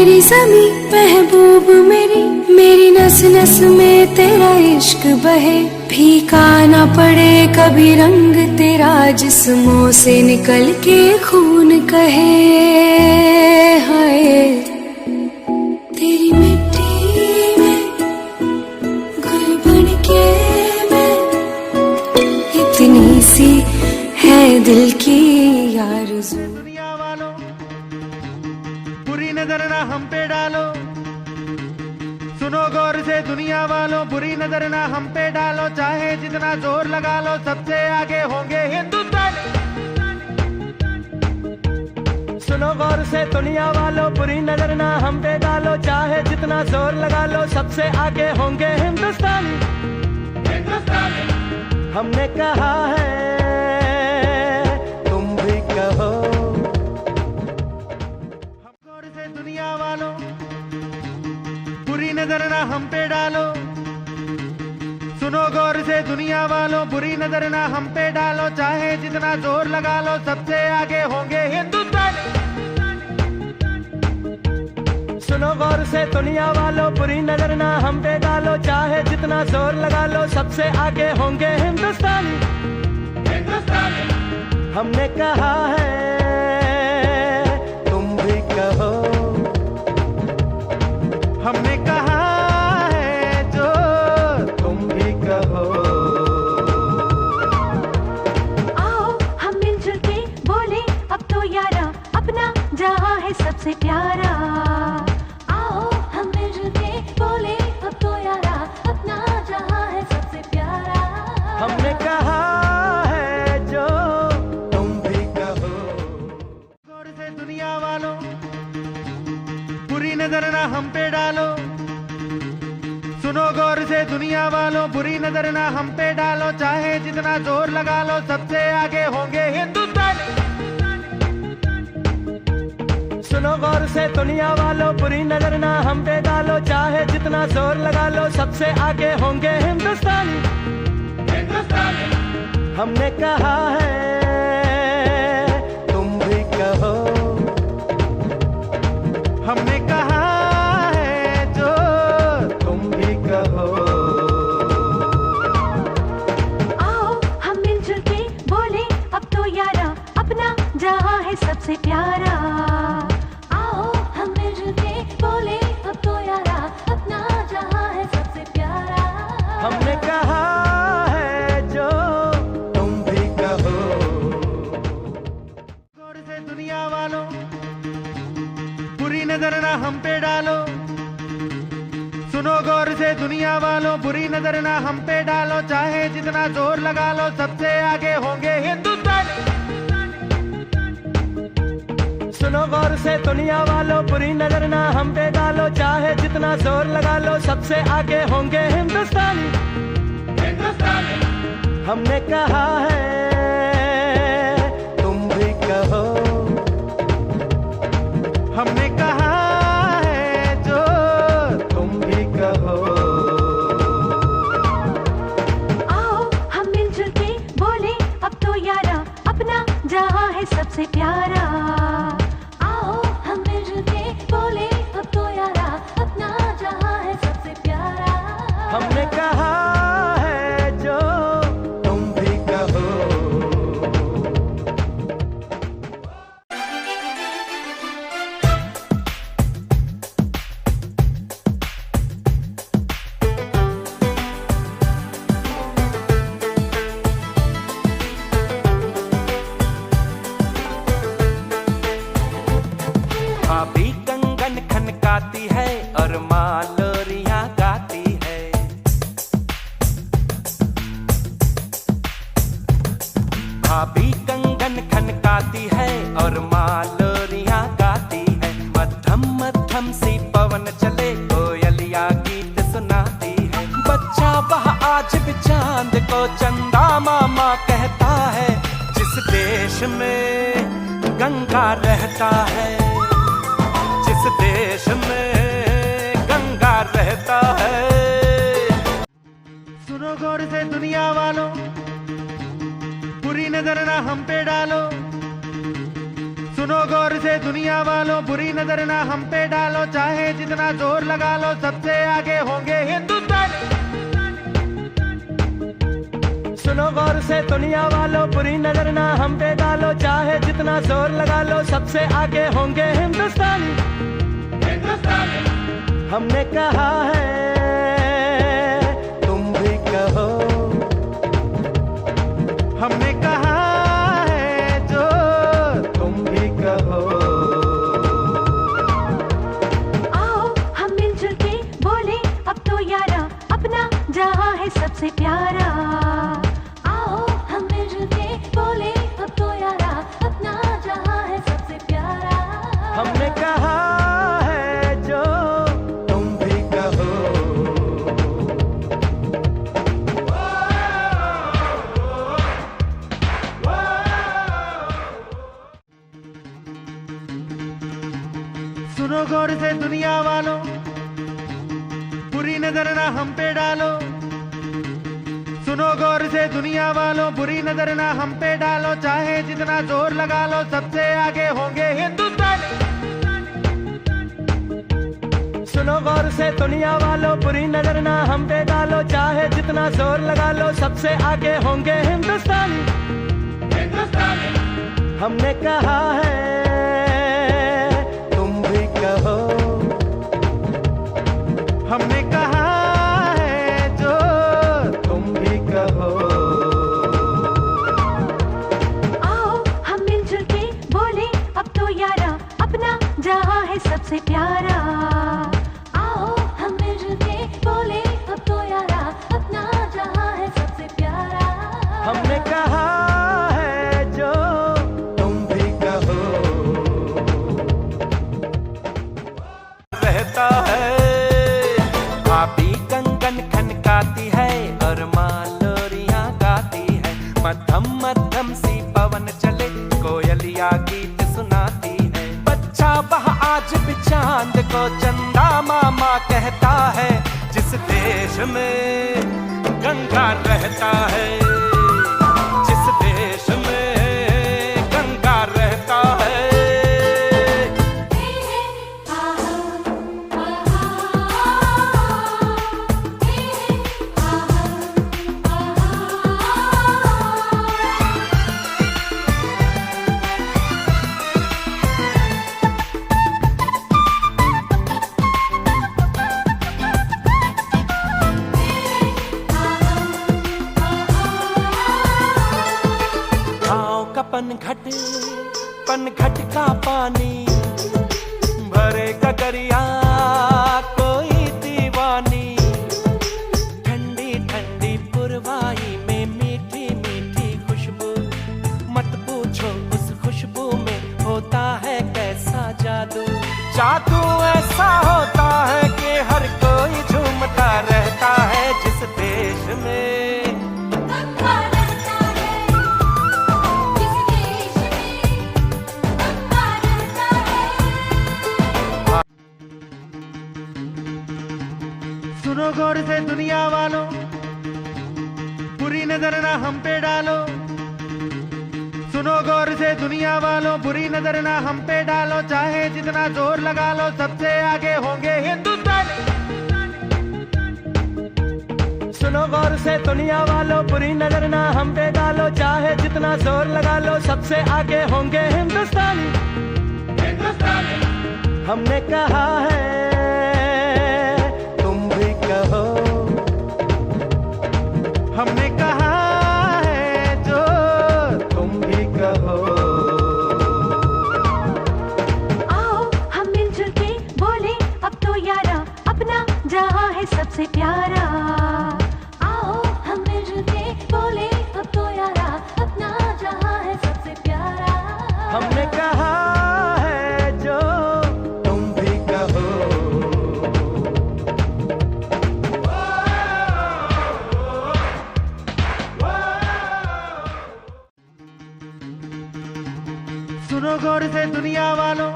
मेरी ज़मीं महबूब मेरी नस नस में तेरा इश्क बहे। फीका ना पड़े कभी रंग तेरा, जिस्मों से निकल के खून कहे। हाय तेरी मिट्टी में गुल बन के मैं, इतनी सी है दिल की आरज़ू। दुनिया वालों बुरी नजर ना हम पे डालो, सुनो गौर से दुनिया वालों बुरी नजर ना हम पे डालो। चाहे जितना जोर लगा लो सबसे आगे होंगे हिंदुस्तानी। सुनो गौर से दुनिया वालों बुरी नजर ना हम पे डालो। चाहे जितना जोर लगा लो सबसे आगे होंगे हिंदुस्तानी। हमने कहा है तुम भी कहो। गौर से दुनिया वालों बुरी नजर ना हम पे डालो, सुनो गौर से दुनिया वालों बुरी नजर ना हम पे डालो। चाहे जितना जोर लगा लो सबसे आगे होंगे हिंदुस्तानी। सुनो गौर से दुनिया वालों बुरी नजर ना हम पे डालो। चाहे जितना जोर लगा लो सबसे आगे होंगे हिंदुस्तानी। हमने कहा है तुम भी कहो। हमने कहा है जो तुम भी कहो। आओ हम मिलजुल के बोले अब तो यारा, अपना जहां है सबसे प्यारा। आओ हम मिलजुल के बोले अब तो यारा, अपना जहां है सबसे प्यारा। हमने कहा है जो तुम भी कहो। गौर से दुनिया वालों बुरी नजर ना हम पे डालो, सुनो गौर से दुनिया वालों बुरी नजर ना हम पे डालो। चाहे जितना जोर लगा लो सबसे आगे होंगे हिंदुस्तानी। सुनो गौर से दुनिया वालों बुरी नजर ना हम पे डालो। चाहे जितना जोर लगा लो सबसे आगे होंगे हिंदुस्तानी। हमने कहा है तुम भी कहो। हमने कहा है जो तुम भी कहो। आओ हम मिलजुल के बोले अब तो यारा, अपना जहां है सबसे प्यारा। आओ हम मिलजुल के बोले अब तो यारा, अपना जहां है सबसे प्यारा। हमने कहा है जो तुम भी कहो। गौर से दुनिया वालों बुरी नजर ना हम पे डालो, सुनो गौर से दुनिया वालों बुरी नजर ना हम पे डालो। चाहे जितना जोर लगा लो सबसे आगे होंगे हिंदुस्तानी। सुनो गौर से दुनिया वालों बुरी नजर ना हम पे डालो। चाहे जितना जोर लगा लो सबसे आगे होंगे हिंदुस्तानी। हमने कहा है तुम भी कहो। हमने कहा है जो तुम भी कहो। आओ हम मिलजुल के बोले अब तो यारा, अपना जहां है सबसे प्यारा। आओ हम मिलजुल के बोले अब तो यारा, अपना जहां है सबसे प्यारा। हमने कहा है जो तुम भी कहो। भाभी कंगन खनकाती है और माँ लोरियां गाती है। भाभी कंगन खनकाती है और माँ लोरियां गाती है। मध्यम मध्यम सी पवन चले कोयलिया गीत सुनाती है। बच्चा वह आज भी चांद को चंदा मामा कहता है। जिस देश में गंगा रहता है, जिस देश में गंगा रहता है। सुनो गौर से दुनिया वालों बुरी नजर ना हम पे डालो, सुनो गौर से से दुनिया वालों बुरी नजर ना हम पे डालो, चाहे जितना जोर लगा लो सबसे आगे होंगे हिंदुस्तानी। सुनो गौर से दुनिया वालों बुरी नजर ना हम पे डालो, चाहे जितना जोर लगा लो सबसे आगे होंगे हिंदुस्तानी। हमने कहा है तुम भी कहो, हमने कहा है जो तुम भी कहो। आओ हम मिलजुल के बोले अब तो यारा, अपना जहां है सबसे प्यारा। आओ हम मिलजुल के बोले अब तो यारा, अपना जहां है सबसे प्यारा। हमने कहा है जो तुम भी कहो। सुनो गौर से दुनिया वालों बुरी नजर ना हम पे डालो, सुनो गौर से दुनिया वालों बुरी नजर ना हम पे डालो, चाहे जितना जोर लगा लो सबसे आगे होंगे हिंदुस्तानी। सुनो गौर से दुनिया वालों बुरी नजर ना हम पे डालो, चाहे जितना जोर लगा लो सबसे आगे होंगे हिंदुस्तानी। हमने कहा है तुम भी कहो, हमने कहा है जो तुम भी कहो। आओ हम मिलजुल के बोले अब तो यारा, अपना जहां है सबसे प्यारा। आओ हम मिलजुल के बोले अब तो यारा, अपना जहां है सबसे प्यारा। हमने कहा है जो तुम भी कहो। रहता है भाभी कंगन खनकाती है और माँ लोरियां गाती है, मध्यम मध्यम सी पवन चले कोयलिया गीत सुनाती है। बच्चा वह आज भी चांद को चंदा मामा कहता है, जिस देश में गंगा रहता है, जिस देश में गंगा रहता है। पनघट का पानी भरे गगरिया कोई दीवानी, ठंडी ठंडी पुरवाई में मीठी मीठी खुशबू, मत पूछो उस खुशबू में होता है कैसा जादू। जादू ऐसा होता है कि हर कोई झूमता रहता है, जिस देश में सुनो गौर से दुनिया वालों बुरी नजर ना हम पे डालो, सुनो गौर से दुनिया वालों बुरी नजर ना हम पे डालो, चाहे जितना जोर लगा लो सबसे आगे होंगे हिंदुस्तानी। सुनो गौर से दुनिया वालों बुरी नजर ना हम पे डालो, चाहे जितना जोर लगा लो सबसे आगे होंगे हिंदुस्तानी। हमने कहा है तुम भी कहो, हमने कहा है जो तुम भी कहो। आओ हम मिलजुल के बोले अब तो यारा, अपना जहां है सबसे प्यारा। आओ हम मिलजुल के बोले अब तो यारा, अपना जहां है सबसे प्यारा। हमने कहा है जो तुम भी कहो। सुनो गौर से दुनिया वालों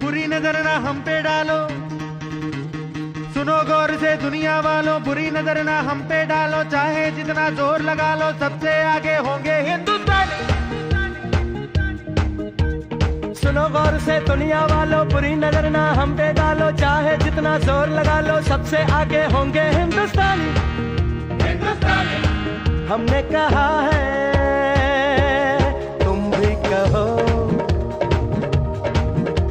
बुरी नजर ना हम पे डालो, सुनो गौर से दुनिया वालों बुरी नजर ना हम पे डालो, चाहे जितना जोर लगा लो सबसे आगे होंगे हिंदुस्तानी। सुनो गौर से दुनिया वालों, बुरी नजर ना हम पे डालो, चाहे जितना जोर लगा लो, सबसे आगे होंगे हिंदुस्तानी। हमने कहा है, तुम भी कहो।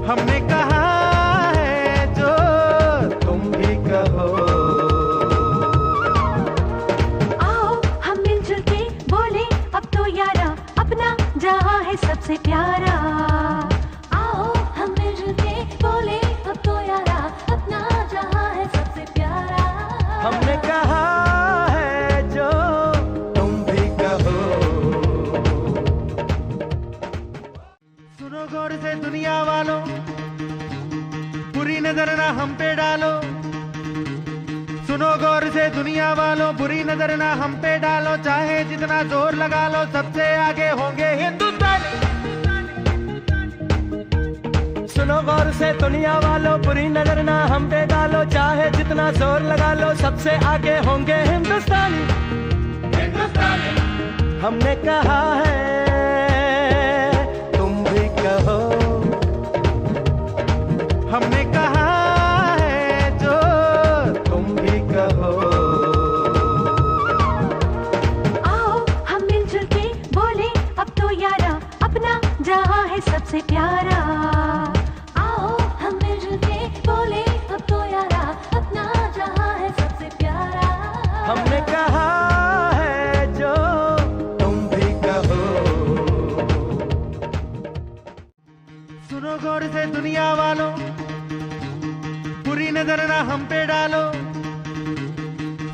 हमने कहा है जो तुम भी कहो। आओ हम मिलजुल के बोले अब तो यारा, अपना जहां है सबसे प्यारा। आओ हम मिलजुल के बोले अब तो यारा, अपना जहां है सबसे प्यारा। हमने कहा है जो तुम भी कहो। सुनो गौर से दुनिया वालों, बुरी नजर ना हम पे डालो। सुनो गौर से दुनिया वालों, बुरी नजर ना हम पे डालो, चाहे जितना जोर लगा लो, सबसे आगे होंगे हिंदुस्तानी। सुनो गौर से दुनिया वालों, बुरी नजर ना हम पे डालो, चाहे जितना जोर लगा लो, सबसे आगे होंगे हिंदुस्तानी। हमने कहा है, तुम भी कहो। हमने कहा है जो तुम भी कहो। आओ हम मिलजुल के बोले अब तो यारा, अपना जहां है सबसे प्यारा। आओ हम मिलजुल के बोले अब तो यारा, अपना जहां है सबसे प्यारा। हमने कहा है जो तुम भी कहो। सुनो गौर से दुनिया वालों, बुरी नजर ना हम पे डालो।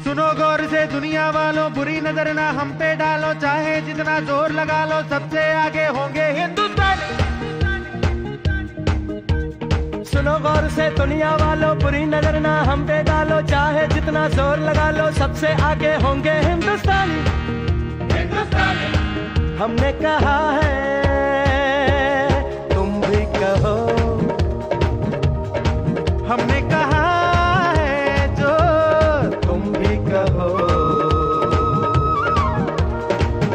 सुनो गौर से दुनिया वालों, बुरी नजर ना हम पे डालो, चाहे जितना जोर लगा लो, सबसे आगे होंगे हिंदुस्तानी। सुनो गौर से दुनिया वालों, बुरी नजर ना हम पे डालो, चाहे जितना जोर लगा लो, सबसे आगे होंगे हिंदुस्तानी। हमने कहा है, तुम भी कहो। हमने कहा है जो तुम भी कहो।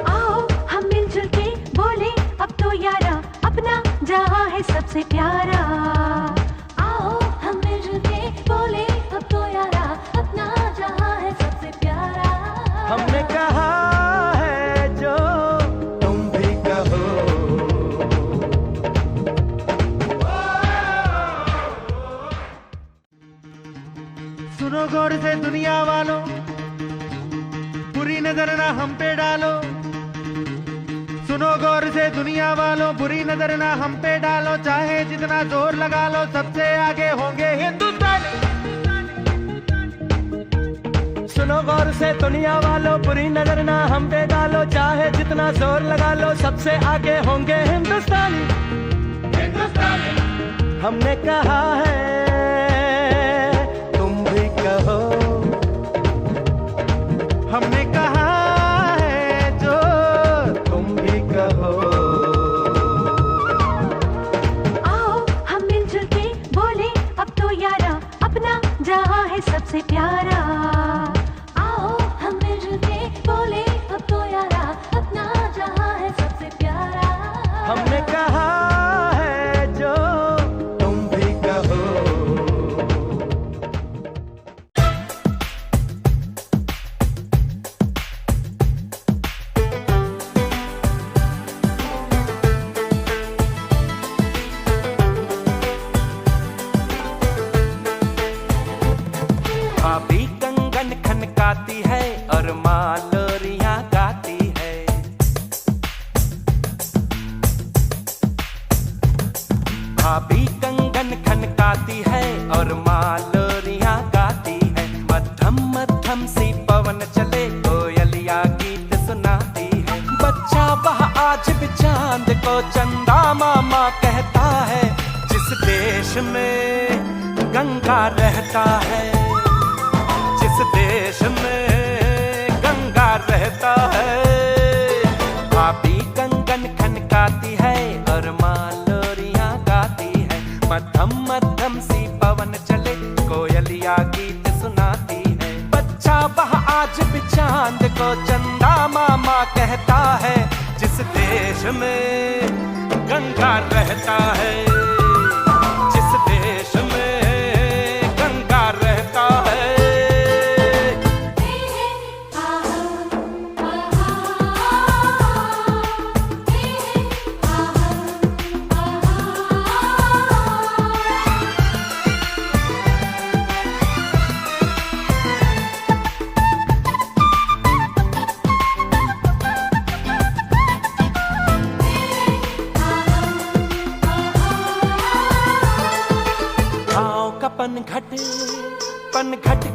आओ हम मिलजुल के बोले अब तो यारा, अपना जहां है सबसे प्यारा। आओ हम मिलजुल के बोले अब तो यारा, अपना जहां है सबसे प्यारा। हमने कहा है जो तुम भी कहो। सुनो गौर से दुनिया वालों, बुरी नजर ना हम पे डालो। सुनो गौर से दुनिया वालों, बुरी नजर ना हम पे डालो, चाहे जितना जोर लगा लो, सबसे आगे होंगे हिंदुस्तानी। सुनो गौर से दुनिया वालों, बुरी नजर ना हम पे डालो, चाहे जितना जोर लगा लो, सबसे आगे होंगे हिंदुस्तानी। हमने कहा है, तुम भी कहो। हमने कहा है जो तुम भी कहो। आओ हम मिलजुल के बोले अब तो यारा, अपना जहां है सबसे प्यारा। आओ हम मिलजुल के बोले अब तो यारा, अपना जहां है सबसे प्यारा। हमने कहा है जो तुम भी कहो। भाभी कंगन खनकाती है और माँ लोरियां गाती है। भाभी कंगन खनकाती है और माँ लोरियां गाती है। मध्यम मध्यम सी पवन चले, कोयलिया गीत सुनाती है। बच्चा वह आज भी चांद को चंदा मामा कहता है। जिस देश में गंगा रहता है, जिस देश में गंगा रहता है। भाभी कंगन खनकाती है और माँ लोरियां गाती है। मध्यम मध्यम सी पवन चले, कोयलिया गीत सुनाती है। बच्चा वह आज भी चांद को चंदा मामा कहता है। जिस देश में गंगा रहता है, जिस देश में गंगा रहता है। गाँव का पनघट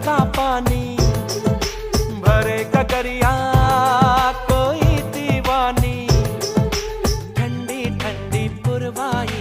का पानी भरे गगरिया कोई दीवानी, ठंडी ठंडी पुरवाई